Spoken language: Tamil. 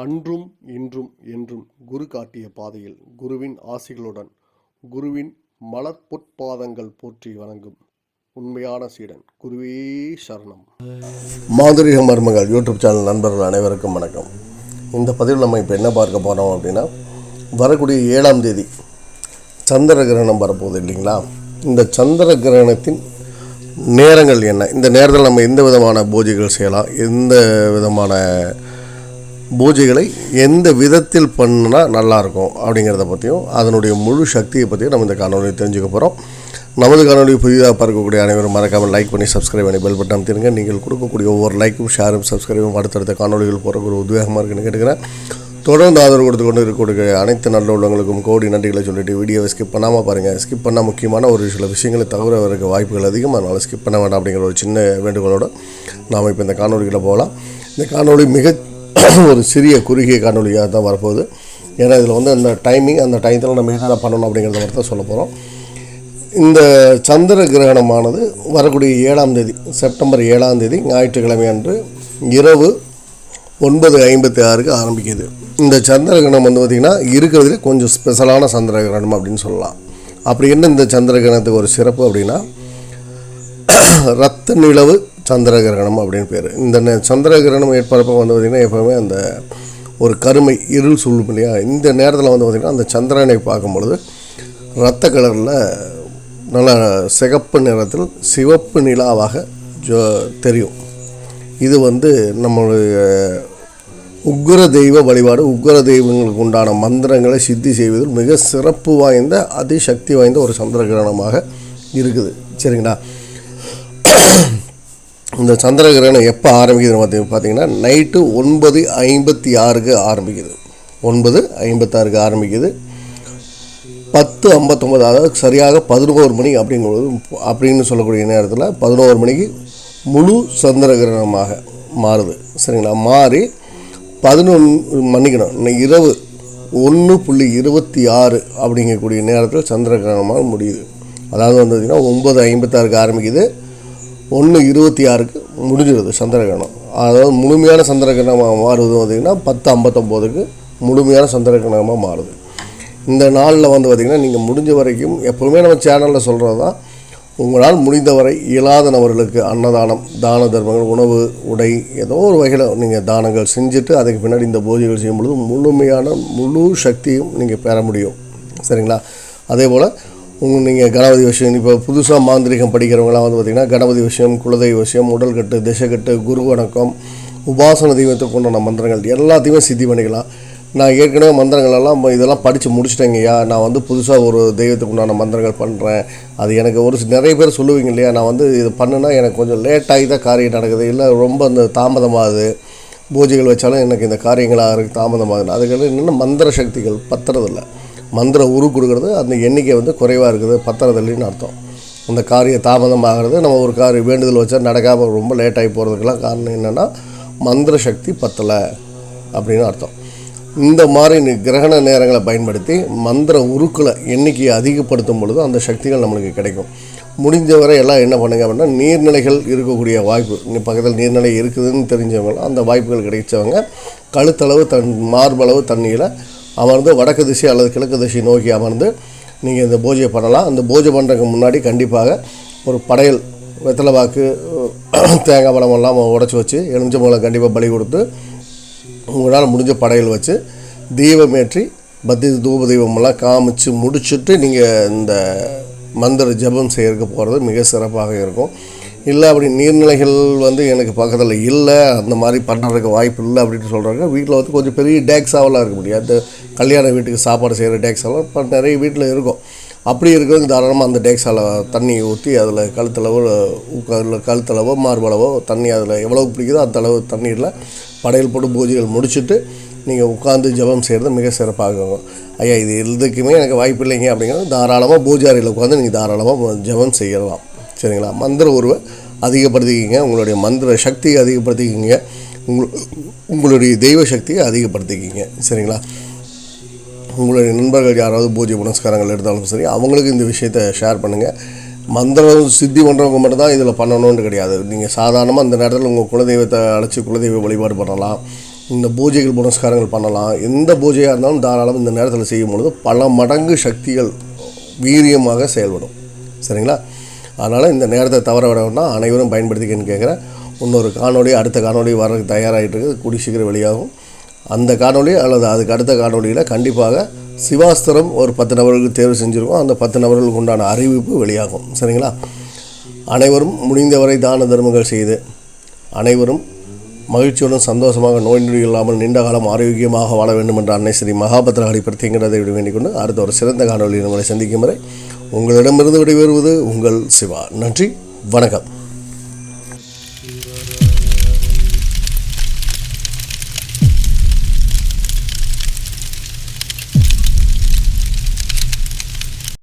அன்றும் இன்றும் என்றும் குரு காட்டிய பாதையில் குருவின் ஆசிகளுடன் குருவின் மலர்பொற்பாதங்கள் போற்றி வணங்கும் உண்மையான சீடன். குருவே சரணம். மாந்திரிக மர்மங்கள் யூடியூப் சேனல் நண்பர்கள் அனைவருக்கும் வணக்கம். இந்த பதிவில் நம்ம இப்போ என்ன பார்க்க போகிறோம் அப்படின்னா, வரக்கூடிய 7ஆம் தேதி சந்திர கிரகணம் வரப்போகுது இல்லைங்களா. இந்த சந்திர கிரகணத்தின் நேரங்கள் என்ன, இந்த நேரத்தில் நம்ம எந்த விதமான பூஜைகள் செய்யலாம், எந்த விதமான பூஜைகளை எந்த விதத்தில் பண்ணினா நல்லாயிருக்கும் அப்படிங்கிறத பற்றியும் அதனுடைய முழு சக்தியை பற்றியும் நம்ம இந்த காணொலியை தெரிஞ்சுக்க போகிறோம். நமது காணொலி புதிதாக பார்க்கக்கூடிய அனைவரும் மறக்காமல் லைக் பண்ணி சப்ஸ்கிரைப் பண்ணி பெல் பட்டன் அமைத்திருங்க. நீங்கள் கொடுக்கக்கூடிய ஒவ்வொரு லைக்கும் ஷேரும் சப்ஸ்கிரைபும் அடுத்தடுத்த காணொலிகள் போகிற ஒரு உத்வேகமாக இருக்குன்னு கேட்டுக்கிறேன். தொடர்ந்து ஆதரவு கொடுத்து கொண்டு இருக்கக்கூடிய அனைத்து நல்ல உள்ளவங்களுக்கும் கோடி நன்றிகளை சொல்லிட்டு வீடியோவை ஸ்கிப் பண்ணாமல் பாருங்கள். ஸ்கிப் பண்ணால் முக்கியமான ஒரு சில விஷயங்களை தவிர இருக்க வாய்ப்புகள் அதிகம், அதனால் ஸ்கிப் பண்ண வேண்டாம் அப்படிங்கிற ஒரு சின்ன வேண்டுகோளோடு நாம் இப்போ இந்த காணொலிகளை போகலாம். இந்த காணொலி மிக ஒரு சிறிய குறுகிய காணொலியாக தான் வரப்போகுது. ஏன்னா இதில் வந்து அந்த டைமிங், அந்த டைத்தில் நம்ம என்ன பண்ணணும் அப்படிங்கிறத மட்டும் தான் சொல்ல போகிறோம். இந்த சந்திர கிரகணமானது வரக்கூடிய 7ஆம் தேதி, செப்டம்பர் 7ஆம் தேதி ஞாயிற்றுக்கிழமை அன்று இரவு 9:56 ஆரம்பிக்குது. இந்த சந்திர கிரகணம் வந்து பார்த்திங்கன்னா இருக்கிறதுல கொஞ்சம் ஸ்பெஷலான சந்திர கிரகணம் அப்படின்னு சொல்லலாம். அப்படி என்ன இந்த சந்திர கிரகணத்துக்கு ஒரு சிறப்பு அப்படின்னா, ரத்த நிலவு சந்திர கிரகணம் அப்படின்னு பேர். இந்த சந்திர கிரகணம் ஏற்படுறப்ப வந்து பார்த்திங்கன்னா எப்போவுமே அந்த ஒரு கருமை இருள் சொல்லும் இல்லையா, இந்த நேரத்தில் வந்து பார்த்திங்கன்னா அந்த சந்திரனை பார்க்கும்பொழுது இரத்த கலரில் நல்ல சிகப்பு நிறத்தில் சிவப்பு நிலாவாக தெரியும். இது வந்து நம்மளுடைய உக்ர தெய்வ வழிபாடு, உக்ர தெய்வங்களுக்கு உண்டான மந்திரங்களை சித்தி செய்வதில் மிக சிறப்பு வாய்ந்த அதிசக்தி வாய்ந்த ஒரு சந்திர கிரகணமாக இருக்குது. சரிங்களா. இந்த சந்திர கிரகணம் எப்போ ஆரம்பிக்குதுன்னு பார்த்தீங்கன்னா நைட்டு 9:56 ஆரம்பிக்குது. 9:56 ஆரம்பிக்குது. 10:59, அதாவது சரியாக 11 மணி அப்படின்னு சொல்லக்கூடிய நேரத்தில் 11 மணிக்கு முழு சந்திர கிரகணமாக மாறுது. சரிங்களா. மாறி 11 மணிக்கணும் இரவு 1:26 அப்படிங்கக்கூடிய நேரத்தில் சந்திர கிரகணமாக முடியுது. அதாவது வந்து பார்த்திங்கன்னா 9:56 ஆரம்பிக்குது, 1:26 முடிஞ்சிடுது சந்திர கிரகணம். அதாவது முழுமையான சந்திர கிரகணமாக மாறுது பார்த்திங்கன்னா 10:59 முழுமையான சந்திர கிரகணமாக மாறுது. இந்த நாளில் வந்து பார்த்திங்கன்னா நீங்கள் முடிஞ்ச வரைக்கும், எப்போவுமே நம்ம சேனலில் சொல்கிறது தான், உங்களால் முடிந்தவரை இயலாத நபர்களுக்கு அன்னதானம், தான தர்மங்கள், உணவு, உடை, ஏதோ ஒரு வகையில் நீங்கள் தானங்கள் செஞ்சுட்டு அதுக்கு பின்னாடி இந்த பூஜைகள் செய்யும் பொழுது முழு சக்தியும் நீங்கள் பெற முடியும். சரிங்களா. அதே போல் நீங்கள் கணபதி விஷயம், இப்போ புதுசாக மாந்திரிகம் படிக்கிறவங்களாம் வந்து பார்த்திங்கன்னா கணபதி விஷயம், குலதெய்வ விஷயம், உடல்கட்டு, திசைக்கட்டு, குரு வணக்கம், உபாசன தெய்வத்துக்கு உண்டான மந்திரங்கள் எல்லாத்தையுமே சித்தி பண்ணிக்கலாம். நான் ஏற்கனவே மந்திரங்களெல்லாம் இதெல்லாம் படித்து முடிச்சிட்டேங்கய்யா, நான் வந்து புதுசாக ஒரு தெய்வத்துக்கு உண்டான மந்திரங்கள் பண்ணுறேன், அது எனக்கு நிறைய பேர் சொல்லுவீங்க இல்லையா, நான் வந்து இது பண்ணுனா எனக்கு கொஞ்சம் லேட்டாகி தான் காரியம் நடக்குது, இல்லை ரொம்ப அந்த தாமதமாகுது, பூஜைகள் வச்சாலும் எனக்கு இந்த காரியங்களாக இருக்குது தாமதமாகுது. அதுக்கெல்லாம் என்னென்ன மந்திர சக்திகள் பத்துறதில்லை. மந்திர உரு கொடுக்குறது அந்த எண்ணிக்கை வந்து குறைவாக இருக்குது, பத்துறதில்லைன்னு அர்த்தம். அந்த காரியம் தாமதமாகிறது, நம்ம ஒரு காரியம் வேண்டுதல் வச்சா நடக்காமல் ரொம்ப லேட்டாகி போகிறதுக்கெல்லாம் காரணம் என்னென்னா மந்திர சக்தி பத்தலை அப்படின்னு அர்த்தம். இந்த மாதிரி கிரகண நேரங்களை பயன்படுத்தி மந்திர உருக்களை எண்ணிக்கையை அதிகப்படுத்தும் பொழுது அந்த சக்திகள் நம்மளுக்கு கிடைக்கும். முடிஞ்சவரை எல்லாம் என்ன பண்ணுங்க அப்படின்னா, நீர்நிலைகள் இருக்கக்கூடிய வாய்ப்பு, பக்கத்தில் நீர்நிலை இருக்குதுன்னு தெரிஞ்சவங்க, அந்த வாய்ப்புகள் கிடைச்சவங்க கழுத்தளவு மார்பளவு தண்ணியில் அமர்ந்து வடக்கு திசை அல்லது கிழக்கு திசை நோக்கி அமர்ந்து நீங்கள் இந்த பூஜையை பண்ணலாம். அந்த பூஜை பண்ணுறதுக்கு முன்னாடி கண்டிப்பாக ஒரு படையல், வெத்தலை பாக்கு, தேங்காய் பழமெல்லாம் உடச்சி வச்சு எலுமிச்சம்பழம் கண்டிப்பாக பலி கொடுத்து உங்களால் முடிஞ்ச படையல் வச்சு தீபமேற்றி பத்தி தூப தீபமெல்லாம் காமிச்சு முடிச்சுட்டு நீங்கள் இந்த மந்திர ஜபம் செய்யறதுக்கு போகிறது மிக சிறப்பாக இருக்கும். இல்லை அப்படி நீர்நிலைகள் வந்து எனக்கு பக்கத்தில் இல்லை, அந்த மாதிரி பண்ணுறதுக்கு வாய்ப்பு இல்லை அப்படின்னு சொல்கிறாங்க. வீட்டில் வந்து கொஞ்சம் பெரிய டேக்ஸாவெல்லாம் இருக்க முடியாது. கல்யாண வீட்டுக்கு சாப்பாடு செய்கிற டேக்ஸாவெல்லாம் இப்போ நிறைய வீட்டில் இருக்கும். அப்படி இருக்கிறது தாராளமாக அந்த டேக்ஸாவில் தண்ணி ஊற்றி அதில் கழுத்தளவோ மார்பளவோ தண்ணி அதில் எவ்வளோ பிடிக்குதோ அந்த அளவு தண்ணீரில் படையல் போட்டு பூஜைகள் முடிச்சுட்டு நீங்கள் உட்காந்து ஜபம் செய்கிறது மிக சிறப்பாக இருக்கும். ஐயா இது எதுக்குமே எனக்கு வாய்ப்பு இல்லைங்க அப்படிங்கிறது தாராளமாக பூஜை அறையில் உட்காந்து நீங்கள் தாராளமாக ஜபம் செய்யலாம். சரிங்களா. மந்திர உருவை அதிகப்படுத்திக்கிங்க, உங்களுடைய மந்திர சக்தியை அதிகப்படுத்திக்கிங்க, உங்களுடைய தெய்வ சக்தியை அதிகப்படுத்திக்கிங்க. சரிங்களா. உங்களுடைய நண்பர்கள் யாராவது பூஜை புனஸ்காரங்கள் எடுத்தாலும் சரி, அவங்களுக்கு இந்த விஷயத்தை ஷேர் பண்ணுங்கள். மந்திரம் சித்தி பண்ணுறவங்க மட்டும்தான் இதில் பண்ணணும்னு கிடையாது. நீங்கள் சாதாரணமாக அந்த நேரத்தில் உங்கள் குலதெய்வத்தை அழைச்சி குலதெய்வ வழிபாடு பண்ணலாம். இந்த பூஜைகள் புனஸ்காரங்கள் பண்ணலாம். எந்த பூஜையாக இருந்தாலும் தாராளம் இந்த நேரத்தில் செய்யும் பொழுது பல மடங்கு சக்திகள் வீரியமாக செயல்படும். சரிங்களா? அதனால் இந்த நேரத்தை தவற விட வேண்டாம், அனைவரும் பயன்படுத்திக்கன்னு கேட்குறேன். இன்னொரு காணொலி அடுத்த காணொலி வர்றதுக்கு தயாராகிட்டு இருக்குது, கூடி சீக்கிரம் வெளியாகும். அந்த காணொலி அல்லது அதுக்கு அடுத்த காணொலியில் கண்டிப்பாக சிவாஸ்திரம் ஒரு 10 நபர்களுக்கு தேர்வு செஞ்சுருக்கோம். அந்த 10 நபர்களுக்கு உண்டான அறிவிப்பு வெளியாகும். சரிங்களா? அனைவரும் முடிந்தவரை தான தர்மங்கள் செய்து அனைவரும் மகிழ்ச்சியுடன் சந்தோஷமாக நோய் நொடி இல்லாமல் நீண்ட காலம் ஆரோக்கியமாக வாழ வேண்டும் என்ற அன்னை ஸ்ரீ மகாபத்ரகாளி பிரத்யேகத்தை வேண்டிக் கொண்டு அடுத்த ஒரு சிறந்த காணொலியில் உங்களை சந்திக்கும் வரை உங்களிடமிருந்து விடைபெறுவது உங்கள் சிவா. நன்றி, வணக்கம்.